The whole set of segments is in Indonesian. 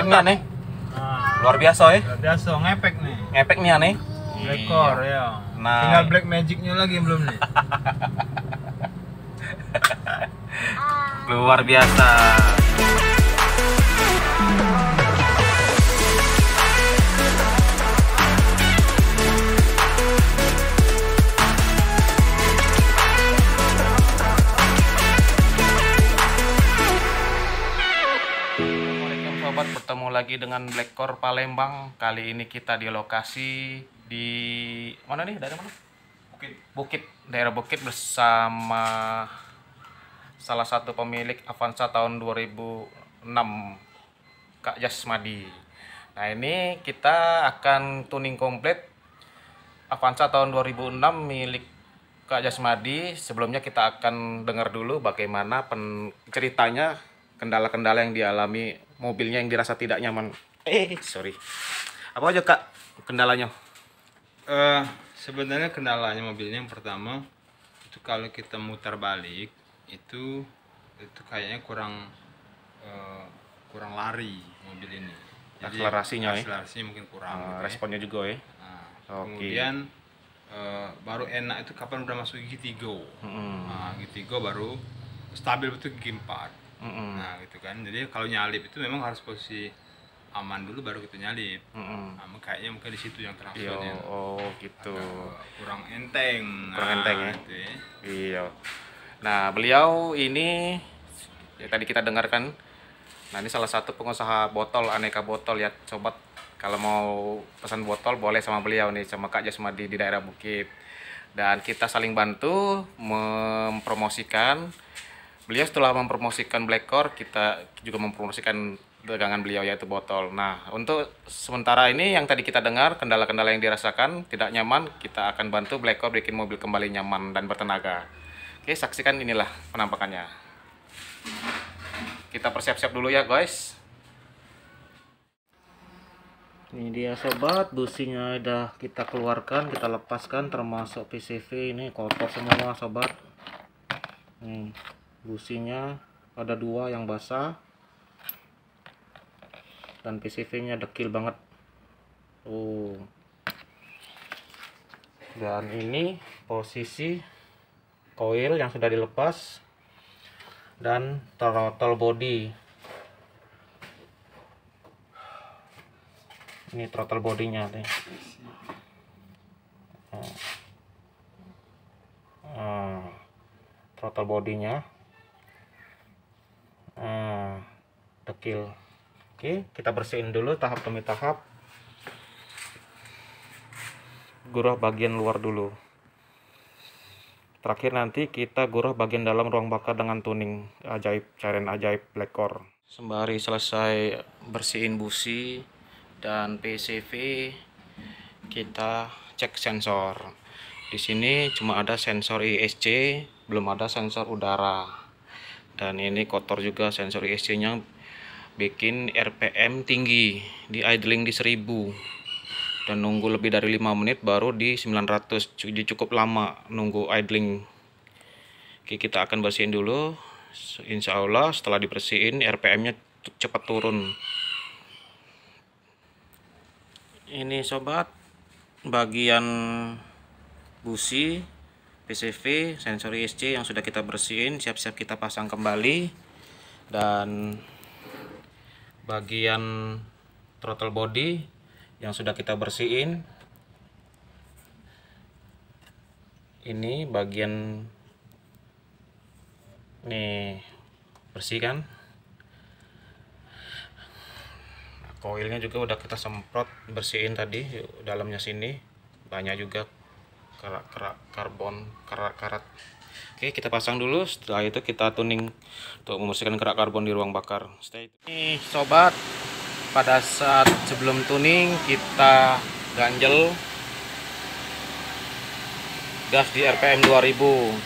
nih aneh. Luar biasa ya. Luar biasa, ngepek nih. Ngepek nih aneh. Black core ya. Nah, tinggal black magicnya lagi belum nih. luar biasa. Sobat, bertemu lagi dengan Black Core Palembang. Kali ini kita di lokasi di mana nih? Daerah mana? Bukit, daerah Bukit bersama salah satu pemilik Avanza tahun 2006, Kak Jasmadi. Nah, ini kita akan tuning komplit Avanza tahun 2006 milik Kak Jasmadi. Sebelumnya kita akan dengar dulu bagaimana ceritanya, kendala-kendala yang dialami mobilnya yang dirasa tidak nyaman. Sorry. Apa aja Kak kendalanya? Sebenarnya kendalanya mobilnya yang pertama itu kalau kita mutar balik itu kayaknya kurang lari mobil ini. Jadi Akselerasinya mungkin kurang. Gitu responnya juga ya. Kemudian baru enak itu kapan udah masuk gigi 3. Gigi 3 baru stabil betul gigi 4. Nah gitu kan, jadi kalau nyalip itu memang harus posisi aman dulu baru kita nyalip. Kayaknya mungkin di situ yang transfernya. Oh gitu. Kurang enteng. Kurang enteng ya. Gitu ya. Iya. Nah, beliau ini ya, tadi kita dengarkan. Nah, ini salah satu pengusaha botol, aneka botol ya sobat. Kalau mau pesan botol boleh sama beliau nih, sama Kak Jasmadi di daerah Bukit. Dan kita saling bantu mempromosikan. Beliau setelah mempromosikan Black Core, kita juga mempromosikan dagangan beliau yaitu botol. Nah, untuk sementara ini yang tadi kita dengar, kendala-kendala yang dirasakan tidak nyaman, kita akan bantu Black Core bikin mobil kembali nyaman dan bertenaga. Oke, saksikan inilah penampakannya. Kita persiap-siap dulu ya guys. Ini dia sobat, businya udah kita keluarkan, kita lepaskan, termasuk PCV ini kotor semua sobat. Businya ada 2 yang basah dan PCV nya dekil banget. Dan ini posisi koil yang sudah dilepas dan throttle body. Ini throttle bodinya nih. Throttle bodinya dekil. Oke, kita bersihin dulu tahap demi tahap. Gurah bagian luar dulu. Terakhir nanti kita gurah bagian dalam ruang bakar dengan tuning ajaib, cairan ajaib Black Core. Sembari selesai bersihin busi dan PCV, kita cek sensor. Di sini cuma ada sensor ISC, belum ada sensor udara. Dan ini kotor juga sensor ISC-nya, bikin RPM tinggi, di idling di 1000 dan nunggu lebih dari 5 menit baru di 900. Jadi cukup lama nunggu idling. Oke, kita akan bersihin dulu. Insya Allah setelah dibersihin RPM-nya cepat turun. Ini sobat, bagian busi, PCV, sensor ISC yang sudah kita bersihin, siap-siap kita pasang kembali. Dan bagian throttle body yang sudah kita bersihin, ini bagian nih bersih kan. Koilnya juga udah kita semprot, bersihin tadi dalamnya sini, banyak juga kerak karbon, karat. Oke, kita pasang dulu. Setelah itu kita tuning untuk membersihkan kerak karbon di ruang bakar. Stay tune. Nih sobat, pada saat sebelum tuning kita ganjel gas di RPM 2000.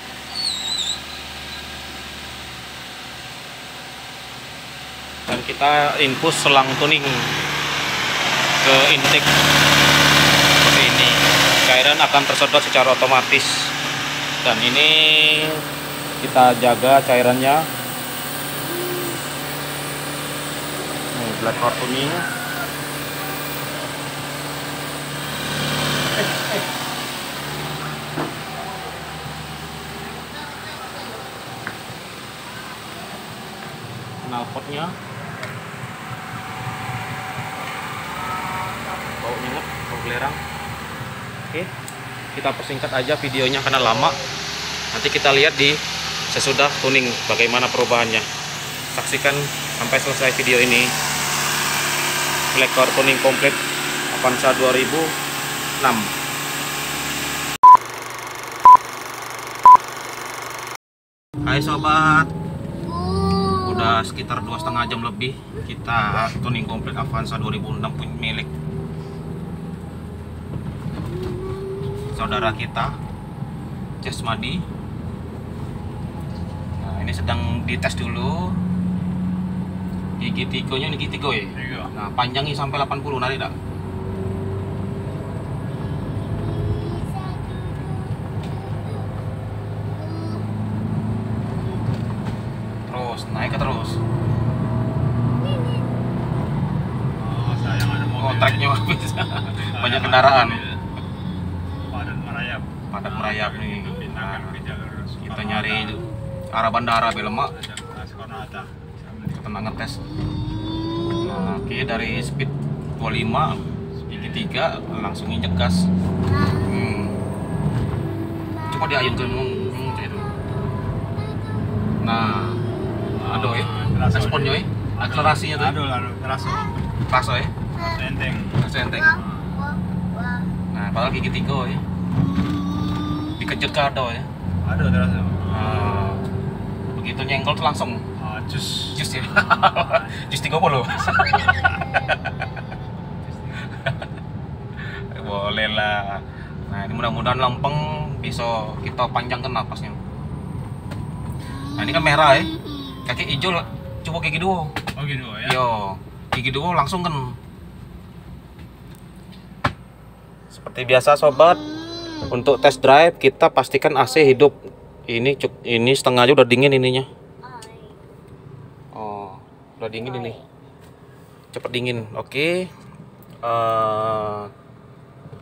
Dan kita infus selang tuning ke intake seperti ini. Cairan akan tersedot secara otomatis. Dan ini kita jaga cairannya. Black Core tuning. Knalpotnya baunya nggak, bau belerang. Oke, kita persingkat aja videonya karena lama. Nanti kita lihat di sesudah tuning bagaimana perubahannya. Saksikan sampai selesai video ini. Black Core tuning komplit Avanza 2006. Hai sobat, udah sekitar 2,5 jam lebih kita tuning komplit Avanza 2006 punya milik saudara kita Jasmadi. Nah, ini sedang dites dulu gigi tigonya. Ini gigi tigo ya. Nah, panjangnya sampai 80, narik tak? Terus naik ke terus. Oh, sayang ada mobil. Oh, tracknya bisa. Banyak kendaraan. Padat merayap nih. Nah, kita nyari arah bandara Belemak. Kita ngetes. Nah, oke, dari speed 25 gigi 3 langsung injek gas. Coba diayunkan itu. Nah, aduh ya, responnya ya, akselerasinya tuh. Aduh, Terasa ya, enteng. enteng. Nah, padahal gigi 3 ya. Dikejut kado ya. Aduh, terasa. Nah, begitu nyenggol tuh langsung Jus ya. Jus 30. Boleh lah. Nah, ini mudah-mudahan lempeng bisa kita panjangkan napasnya. Nah, ini kan merah ya. Kaki hijau, coba gigi 2. Oh gitu ya. Yo, gigi 2 langsung kan. Seperti biasa sobat, untuk test drive kita pastikan AC hidup. Ini setengah aja udah dingin ininya. Oh, udah dingin ini. Cepet dingin. Oke.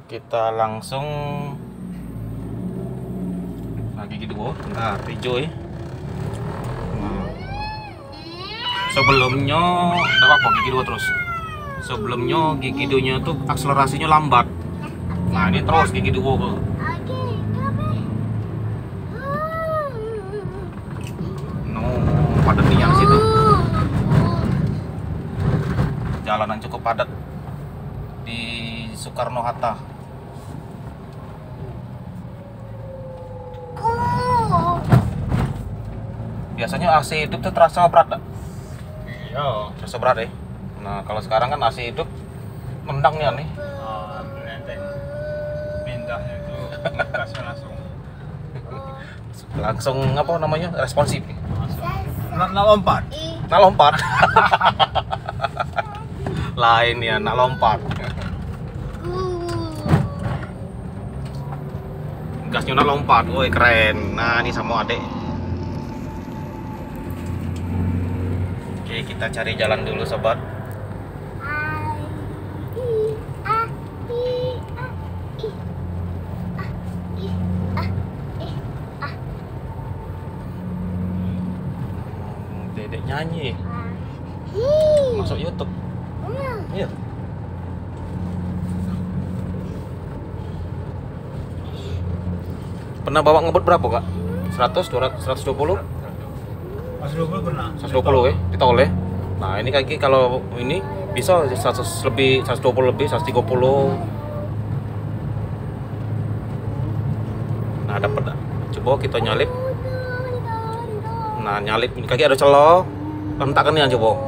Kita langsung gigi 2. Nah, hijau ya. Nah. Sebelumnya apa gigi 2 terus. Sebelumnya gigi 2-nya tuh akselerasinya lambat. Nah, ini terus gigi 2 ke. Padat nih yang situ. Jalanan cukup padat di Soekarno Hatta. Biasanya AC hidup tuh terasa berat, tak? Iya. Terasa berat ya. Nah, kalau sekarang kan AC hidup nendang nih. Enteng. Pindahnya itu gasnya Langsung apa namanya? Responsif. Nak lompat. Nak lompat. Lain ya, nak lompat. Gasnya nak lompat. Woi, keren. Nah, ini sama adek. Oke, kita cari jalan dulu sobat. Dedek nyanyi. Masuk YouTube. Iya. Pernah bawa ngebut berapa, Kak? 100, 200, 120? 120 pernah. 120 ya, ditol ya. Nah, ini kaki kalau ini bisa 100 lebih, 120 lebih, 130. Nah, dapat. Coba kita nyalip. Nah, nyalip ini kaki ada celo. Hentakkan ya coba.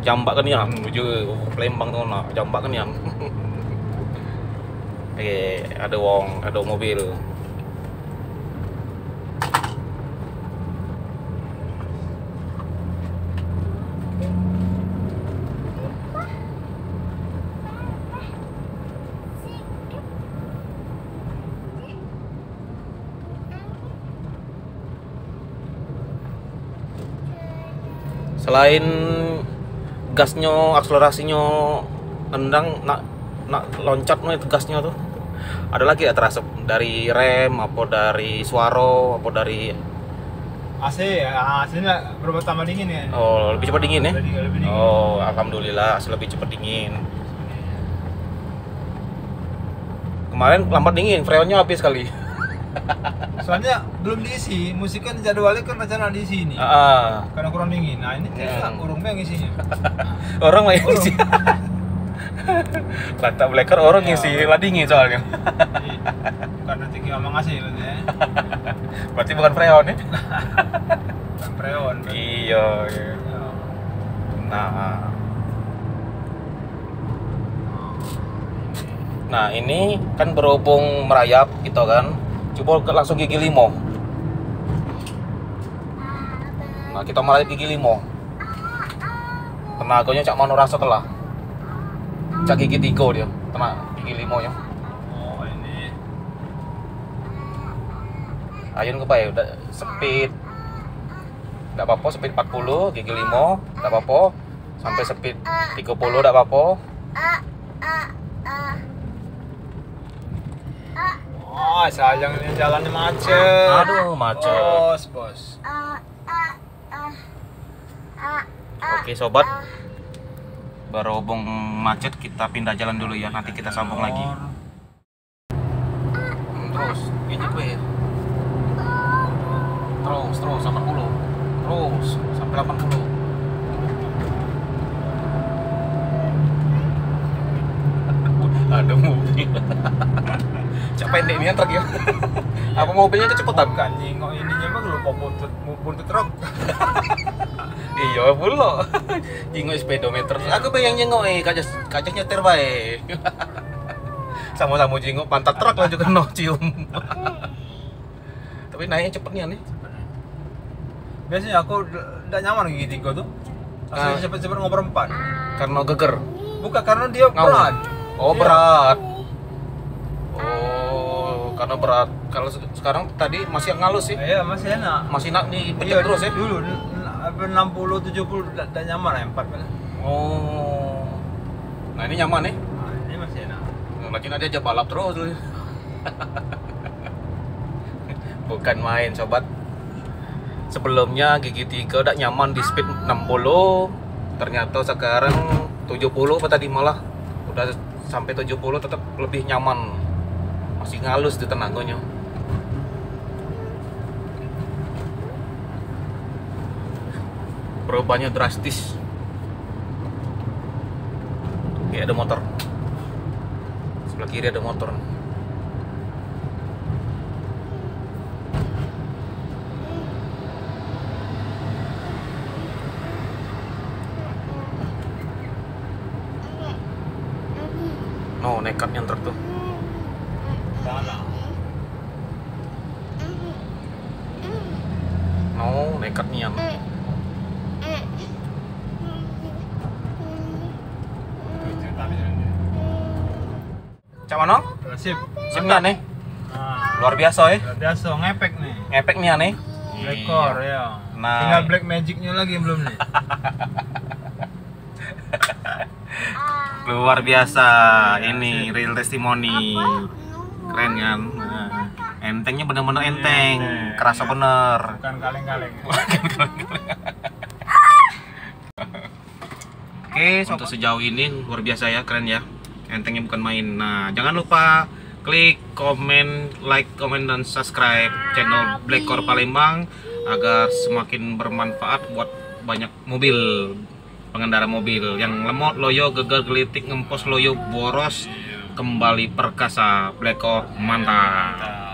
Jambak kan ya, menuju Palembang tuh nah, jambak kan ya. Oke, ada mobil. Selain gasnya, akselerasinya nendang, nak loncat itu gasnya tuh. Ada lagi ya terasa dari rem, apa dari suara, apa dari AC ya, AC-nya berapa tambah dingin ya? oh lebih cepat dingin ya? Lebih dingin. Oh alhamdulillah lebih cepat dingin. Kemarin lambat dingin, freonnya habis kali. Soalnya belum diisi, musik kan jadwalnya kan rencana diisi nih. Karena kurang dingin. Nah ini kita kurang yang isinya. Orang lah isi. Lata Blacker orang ngisi lah dingin soalnya. Karena tinggi sama ngasih ya. Berarti bukan freon ya? Bukan freon. Iya. Nah ini kan berhubung merayap gitu kan. Coba langsung gigi limo. Nah kita merayap gigi limo. Tenaganya cak mau rasa telah. Cak gigi 3 dia, tenaga gigi limonya. Oh ini. Ayun ke ya udah speed. Enggak apa-apa speed 40, gigi limo, enggak apa-apa. Sampai speed 30 enggak apa-apa. Oh, sayang ini jalannya macet. Aduh, macet. Bos. Oke, sobat. Berhubung macet, kita pindah jalan dulu ya. Nanti kita sambung lagi. Terus, ini gue. Terus sampai 80. Terus sampai 80. Ada mobil. Cak pendek ini truk ya. Apa mobilnya kecepatan? Kan nyingok ininya mah lupa buntut truk. Iya pula. Jingok speedometer. Aku pengen nyengok kaca nyetir bae. Sama-sama jingok pantat truk lah juga no cium. Tapi naiknya cepetnya nih. Biasanya aku udah nyaman gigi 3 tuh. Langsung cepet-cepet ngoper 4. Karena geger. Bukan karena dia berat. Oh, berat. Oh, karena berat. Kalau sekarang tadi masih ngalus sih. Iya, masih enak. Masih nak dipencet terus ya. Dulu 60 70 udah nyaman 4 kan. Oh. Nah, ini nyaman nih. Nah, ini masih enak. Lagi nanti aja balap terus. Bukan main, sobat. Sebelumnya gigi 3 udah nyaman di speed 60. Ternyata sekarang 70 apa tadi malah udah sampai 70 tetap lebih nyaman, masih ngalus di tenaganya. Perubahannya drastis. Kayak ada motor sebelah kiri, ada motor. No, nekat yang truk tuh. Mana? No, nekat nian. Cak mana? Sip. Sip nggak nih? Nah, Luar biasa ya. luar biasa ngepek nih. Ngepek nih aneh. Blackcore ya. Nah, Tinggal black magicnya lagi belum nih. luar biasa. Ini real testimoni. Keren kan? Nah, entengnya bener-bener enteng. Kerasa bener. Bukan kaleng-kaleng. Oke, untuk sejauh ini luar biasa ya, keren ya. Entengnya bukan main. Nah, jangan lupa klik, komen, like, komen, dan subscribe channel Blackcore Palembang agar semakin bermanfaat buat banyak mobil, pengendara mobil yang lemot, loyo, gegar, gelitik, ngempos, loyo, boros, kembali perkasa. Blackcore mantap.